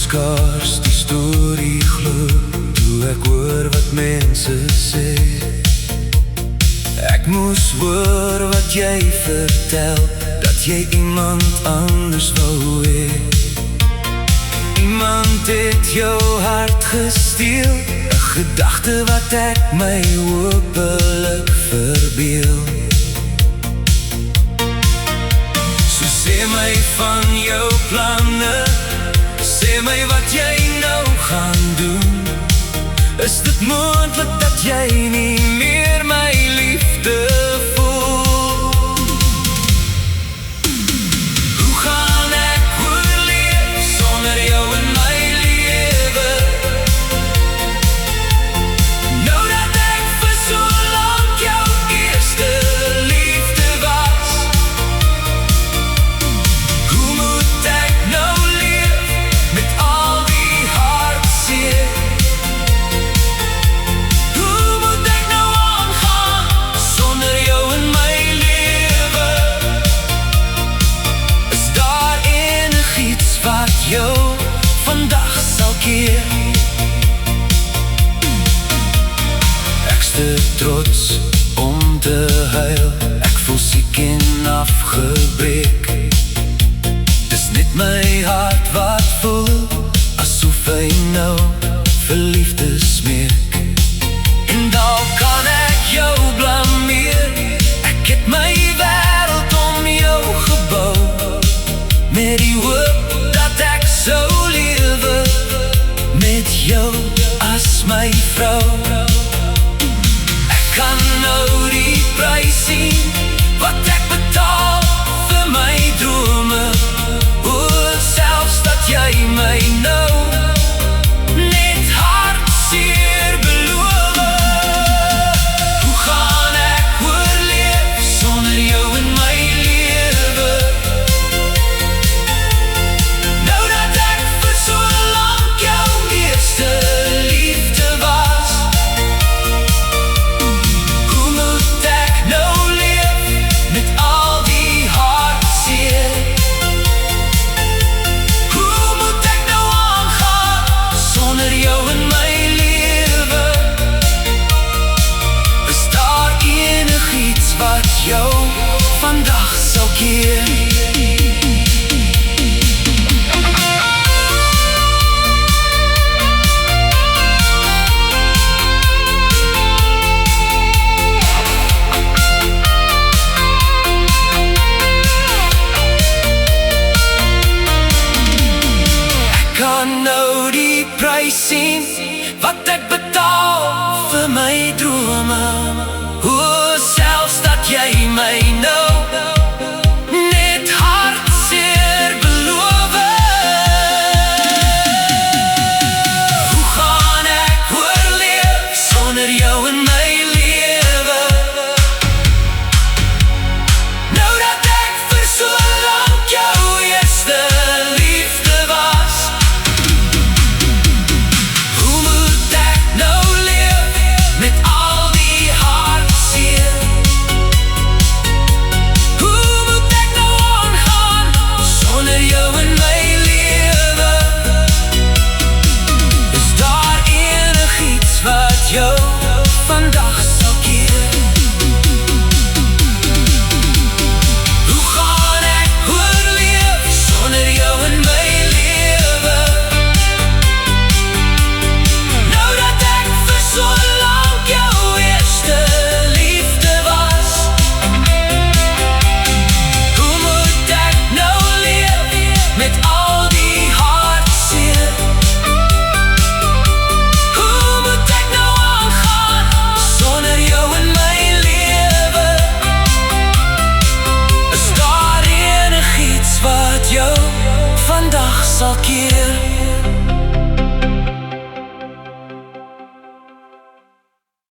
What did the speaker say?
skaars die storie glo toe ek hoor wat mense sê. Ek moes hoor wat jy vertel, dat jy iemand anders wou hê. Iemand het jou hart gesteel, 'n gedagte wat ek my hopelik verbeel. So sê my van jou planne, sê my wat jy nou gaan doen. Is dit moontlik dat jy nie meer my liefde voel? Hoe gaan ek oorleef sonder jou in my lewe? Nou dat ek vir so lank jou eerste liefde was. Hoe moet ek nou leef met al die hartseer? Jou vandag sal keer. Ek's te trots om te huil, ek voel siek en afgebreek. Dis net my hart wat voel, asof hy nou verliefde smeek. En dalk kan ek jou blameer, ek het my wêreld om jou gebou, met die hoop ek sou lewe met jou as my vrou. Ek kan nou die prys sien wat ek betaal vir my drome. O, selfs dat jy my nou net hartseer beloof. Hoe gaan ek oorleef sonder jou in my lewe? Jou vandag sal keer.